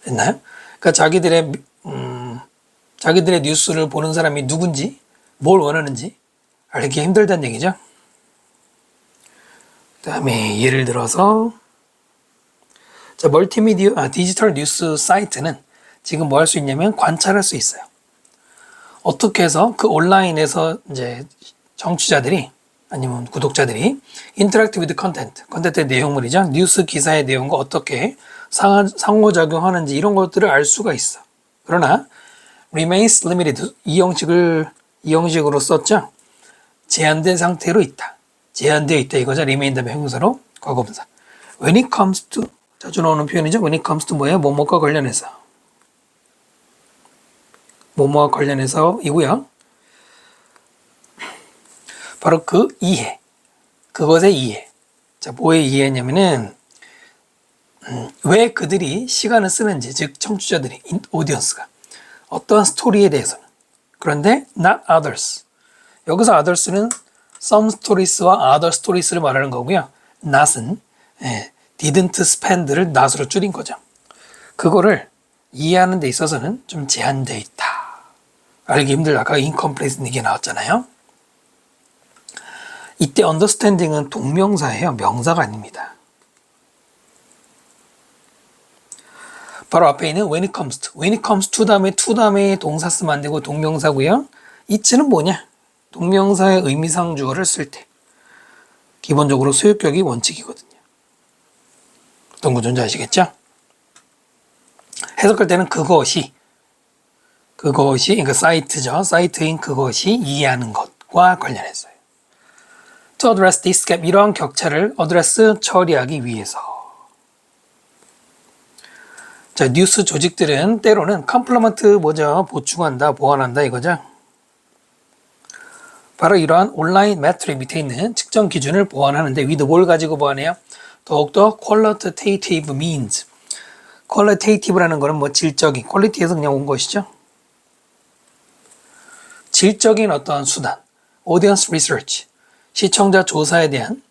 됐나요? 그러니까 자기들의 뉴스를 보는 사람이 누군지, 뭘 원하는지 알기 힘들다는 얘기죠. 그 다음에 예를 들어서 디지털 뉴스 사이트는 지금 뭐 할 수 있냐면 관찰할 수 있어요. 어떻게 해서 그 온라인에서 이제 청취자들이 아니면 구독자들이 interactive with 컨텐츠의 내용물이죠. 뉴스 기사의 내용과 어떻게 상호작용하는지 이런 것들을 알 수가 있어. 그러나 remains limited, 이 형식으로 썼죠. 제한된 상태로 있다. 제한되어 있다 이거죠. remain 다음에 형용사로 과거분사. when it comes to, 자주 나오는 표현이죠. when it comes to 뭐예요? 뭐뭐과 관련해서. 뭐뭐와 관련해서 이고요. 바로 그 이해, 그것의 이해. 자, 뭐의 이해냐면은 왜 그들이 시간을 쓰는지, 즉 청취자들이, 오디언스가 어떠한 스토리에 대해서는. 그런데 not others. 여기서 others는 some stories와 other stories를 말하는 거고요. not은 didn't spend를 not으로 줄인 거죠. 그거를 이해하는 데 있어서는 좀 제한되어 있다. 알기 힘들다. 아까 incomplete 얘기 나왔잖아요. 이때 understanding은 동명사예요. 명사가 아닙니다. 바로 앞에 있는 when it comes to 다음에 동사 쓰면 안 되고 동명사고요. it는 뭐냐? 동명사의 의미상 주어를 쓸 때. 기본적으로 소유격이 원칙이거든요. 어떤 구조인지 아시겠죠? 해석할 때는 그것이 그러니까 사이트죠. 사이트인 그것이 이해하는 것과 관련했어요. To address this gap, 이러한 격차를 address 처리하기 위해서. 자, 뉴스 조직들은 때로는 컴플리먼트 뭐죠? 보충한다, 보완한다 이거죠. 바로 이러한 온라인 매트릭 밑에 있는 측정 기준을 보완하는데 with 뭘 가지고 보완해요? 더욱더 qualitative means. qualitative라는 거는 뭐 질적인, 퀄리티에서 그냥 온 것이죠. 질적인 어떠한 수단, audience research, 시청자 조사에 대한,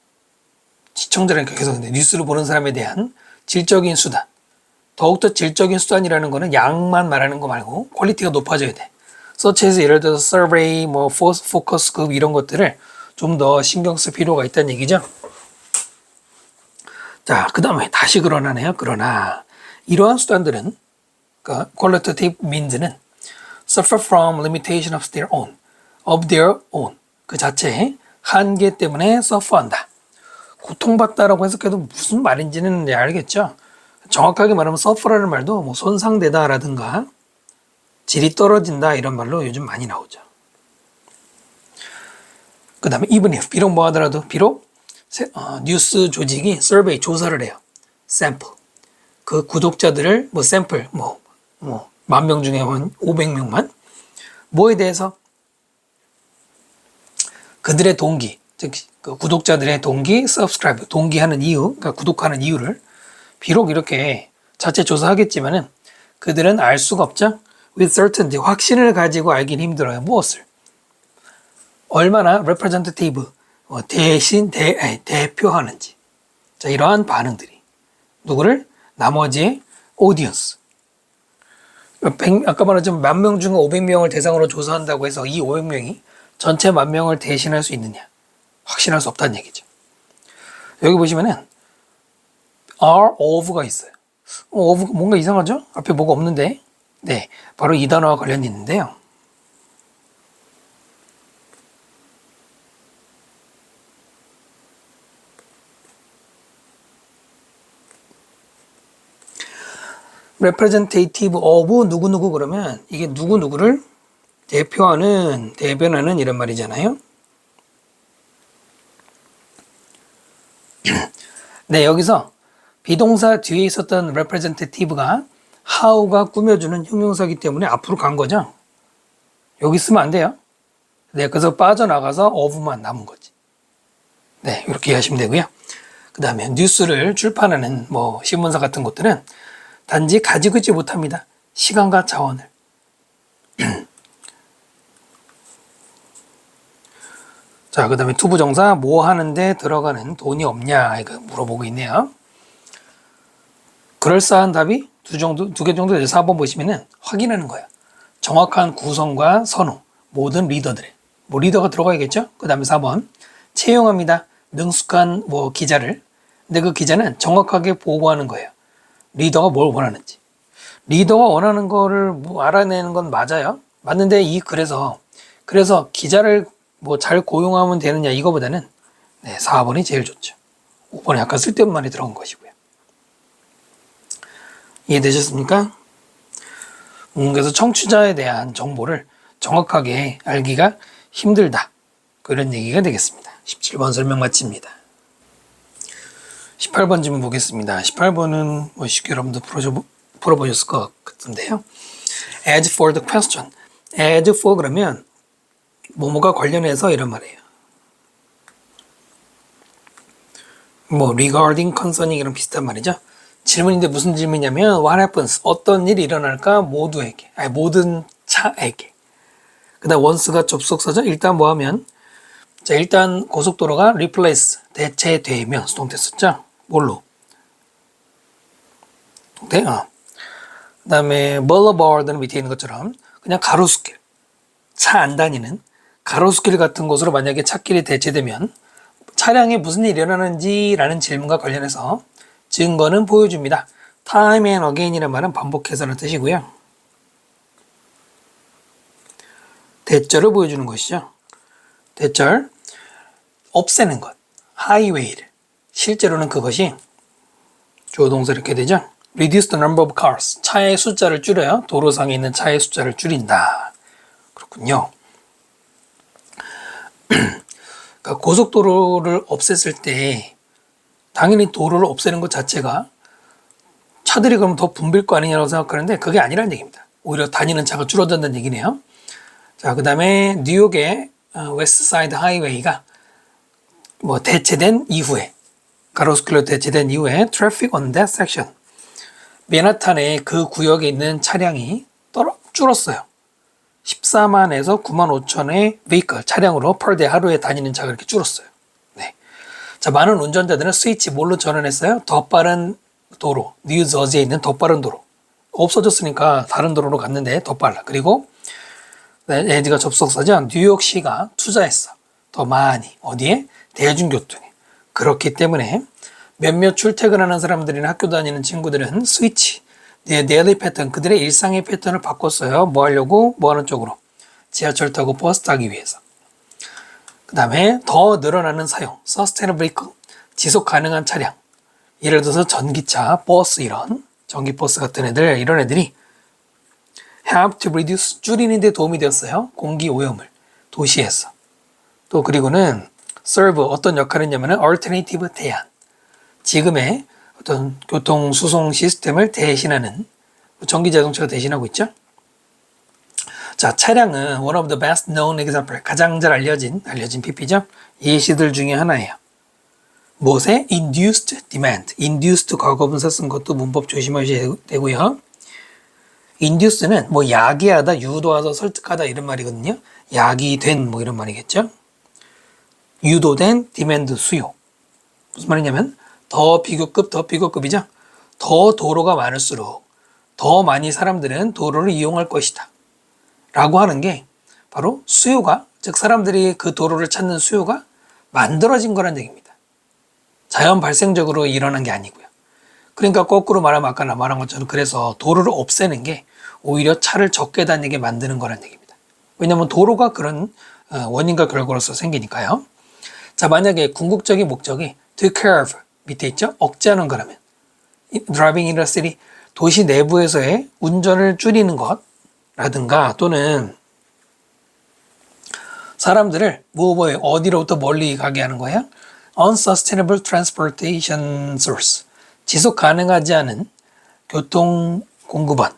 시청자라는 계속 뉴스를 보는 사람에 대한 질적인 수단. 더욱더 질적인 수단이라는 거는 양만 말하는 거 말고 퀄리티가 높아져야 돼. 서치에서 예를 들어서 서베이, 뭐 포커스 그룹 이런 것들을 좀 더 신경 쓸 필요가 있다는 얘기죠. 자, 그 다음에 다시 그러나 이러한 수단들은 그러니까 qualitative means는 suffer from limitation of their own 그 자체의 한계 때문에 suffer한다. 고통받다라고 해석해도 무슨 말인지는 알겠죠. 정확하게 말하면 suffer라는 말도 뭐 손상되다라든가 질이 떨어진다 이런 말로 요즘 많이 나오죠. 그 다음에 even if 비록 뭐 하더라도 비록 뉴스 조직이 survey 조사를 해요. sample 그 구독자들을 뭐 샘플 뭐 10,000명 중에 한 500명만 뭐에 대해서 그들의 동기 즉 그 구독자들의 동기 subscribe 동기하는 이유 그러니까 구독하는 이유를 비록 이렇게 자체 조사하겠지만은 그들은 알 수가 없죠. with certainty 확신을 가지고 알긴 힘들어요. 무엇을 얼마나 representative 대표하는지. 자, 이러한 반응들이 누구를 나머지의 audience 아까 말했지만 10,000명 중 500명을 대상으로 조사한다고 해서 이 500명이 전체 10,000명을 대신할 수 있느냐 확신할 수 없다는 얘기죠. 여기 보시면은 are of가 있어요. of 뭔가 이상하죠? 앞에 뭐가 없는데 네, 바로 이 단어와 관련이 있는데요. representative of 누구누구 그러면 이게 누구누구를 대변하는 이런 말이잖아요. 네, 여기서 비동사 뒤에 있었던 representative가 how가 꾸며주는 형용사이기 때문에 앞으로 간 거죠. 여기 쓰면 안 돼요. 네, 그래서 빠져나가서 of만 남은 거지. 네, 이렇게 이해하시면 되고요. 그 다음에 뉴스를 출판하는 뭐 신문사 같은 곳들은 단지 가지고 있지 못합니다. 시간과 자원을. 자, 그 다음에 투부정사 뭐 하는데 들어가는 돈이 없냐 이거 물어보고 있네요. 그럴싸한 답이 두 개 정도 돼서 4번 보시면은 확인하는 거예요. 정확한 구성과 선호 모든 리더들의 뭐 리더가 들어가야겠죠. 그 다음에 4번 채용합니다. 능숙한 뭐 기자를. 근데 그 기자는 정확하게 보고하는 거예요. 리더가 뭘 원하는지. 리더가 원하는 거를 뭐 알아내는 건 맞아요. 맞는데 그래서 기자를 뭐 잘 고용하면 되느냐 이거보다는 네, 4번이 제일 좋죠. 5번에 약간 쓸데없는 말이 들어간 것이고요. 이해되셨습니까? 그래서 청취자에 대한 정보를 정확하게 알기가 힘들다. 그런 얘기가 되겠습니다. 17번 설명 마칩니다. 18번 질문 보겠습니다. 18번은 뭐 쉽게 여러분도 풀어보셨을 것 같은데요. As for the question. As for 그러면 뭐뭐가 관련해서 이런 말이에요. 뭐 regarding, concerning 이런 비슷한 말이죠. 질문인데 무슨 질문이냐면 what happens? 어떤 일이 일어날까? 모두에게. 아니 모든 차에게. 그 다음 once가 접속사죠. 일단 뭐 하면 자 일단 고속도로가 replace 대체되면 수동됐었죠. 뭘로? 네, 그 다음에 boulevard는 밑에 있는 것처럼 그냥 가로수길 차 안 다니는 가로수길 같은 곳으로 만약에 찻길이 대체되면 차량에 무슨 일이 일어나는지 라는 질문과 관련해서 증거는 보여줍니다. time and again이라는 말은 반복해서라는 뜻이고요. 대절을 보여주는 것이죠. 대절 없애는 것 highway를, 실제로는 그것이 주어 동사 이렇게 되죠. reduce the number of cars, 차의 숫자를 줄여요. 도로상에 있는 차의 숫자를 줄인다. 그렇군요. 그러니까 고속도로를 없앴을 때 당연히 도로를 없애는 것 자체가 차들이 그러면 더 붐빌 거 아니냐고 생각하는데 그게 아니라는 얘기입니다. 오히려 다니는 차가 줄어든다는 얘기네요. 자, 그 다음에 뉴욕의 웨스트사이드 하이웨이가 뭐 대체된 이후에, 가로수길로 대체된 이후에 traffic on that section, 맨하탄의 그 구역에 있는 차량이 줄었어요. 14만에서 9만 5천의 vehicle, 차량으로 per day 하루에 다니는 차가 이렇게 줄었어요. 네. 자, 많은 운전자들은 스위치 뭘로 전환했어요? 더 빠른 도로, 뉴저지에 있는 더 빠른 도로. 없어졌으니까 다른 도로로 갔는데 더 빨라. 그리고 에디가 접속사죠. 뉴욕시가 투자했어. 더 많이. 어디에? 대중교통에. 그렇기 때문에 몇몇 출퇴근하는 사람들이나 학교 다니는 친구들은 스위치, 데일리 패턴, 그들의 일상의 패턴을 바꿨어요. 뭐 하려고? 뭐 하는 쪽으로? 지하철 타고 버스 타기 위해서. 그 다음에 더 늘어나는 사용, sustainable vehicle, 지속 가능한 차량. 예를 들어서 전기차, 버스 이런, 전기버스 같은 애들, 이런 애들이 have to reduce, 줄이는 데 도움이 되었어요. 공기 오염을, 도시에서. 또 그리고는 serve, 어떤 역할을 했냐면 alternative, 대안. 지금의 어떤 교통 수송 시스템을 대신하는, 전기자동차가 대신하고 있죠. 자, 차량은 one of the best known example, 가장 잘 알려진 PP죠. 예시들 중에 하나예요. 무엇에? induced demand. induced 과거분사 쓴 것도 문법 조심하셔야 되고요. induce는 뭐 야기하다, 유도하다, 설득하다 이런 말이거든요. 야기된 뭐 이런 말이겠죠. 유도된 demand, 수요. 무슨 말이냐면 더 비교급이죠. 더 도로가 많을수록 더 많이 사람들은 도로를 이용할 것이다. 라고 하는 게 바로 수요가, 즉 사람들이 그 도로를 찾는 수요가 만들어진 거란 얘기입니다. 자연 발생적으로 일어난 게 아니고요. 그러니까 거꾸로 말하면 아까 말한 것처럼 그래서 도로를 없애는 게 오히려 차를 적게 다니게 만드는 거란 얘기입니다. 왜냐하면 도로가 그런 원인과 결과로서 생기니까요. 자, 만약에 궁극적인 목적이 to curb, 밑에 있죠? 억제하는 거라면 driving in the city, 도시 내부에서의 운전을 줄이는 것라든가 또는 사람들을 뭐에 어디로부터 멀리 가게 하는 거예요? unsustainable transportation source, 지속 가능하지 않은 교통 공급원.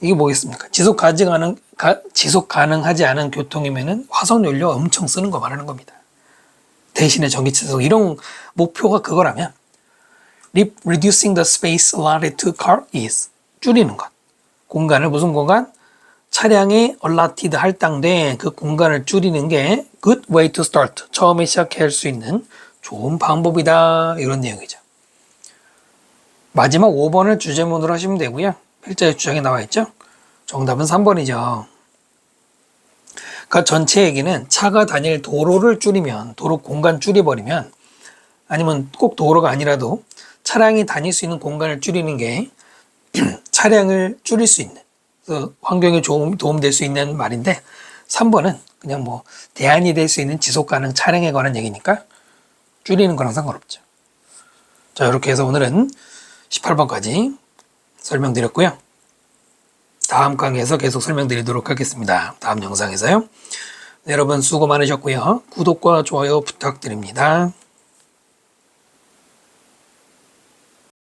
이게 뭐겠습니까? 지속 가능하지 않은 교통이면은 화석연료 엄청 쓰는 거 말하는 겁니다. 대신에 전기차, 이런 목표가 그거라면 reducing the space allotted to car is, 줄이는 것. 공간을, 무슨 공간? 차량에 allotted, 할당된 그 공간을 줄이는 게 good way to start, 처음에 시작할 수 있는 좋은 방법이다, 이런 내용이죠. 마지막 5번을 주제문으로 하시면 되고요. 필자의 주장에 나와 있죠. 정답은 3번이죠. 그러니까 전체 얘기는 차가 다닐 도로를 줄이면, 도로 공간 줄여버리면, 아니면 꼭 도로가 아니라도 차량이 다닐 수 있는 공간을 줄이는 게 차량을 줄일 수 있는, 환경에 도움될 수 있는 말인데, 3번은 그냥 뭐 대안이 될 수 있는 지속가능 차량에 관한 얘기니까 줄이는 거랑 상관없죠. 자, 이렇게 해서 오늘은 18번까지 설명드렸고요. 다음 강의에서 계속 설명드리도록 하겠습니다. 다음 영상에서요. 네, 여러분 수고 많으셨고요. 구독과 좋아요 부탁드립니다.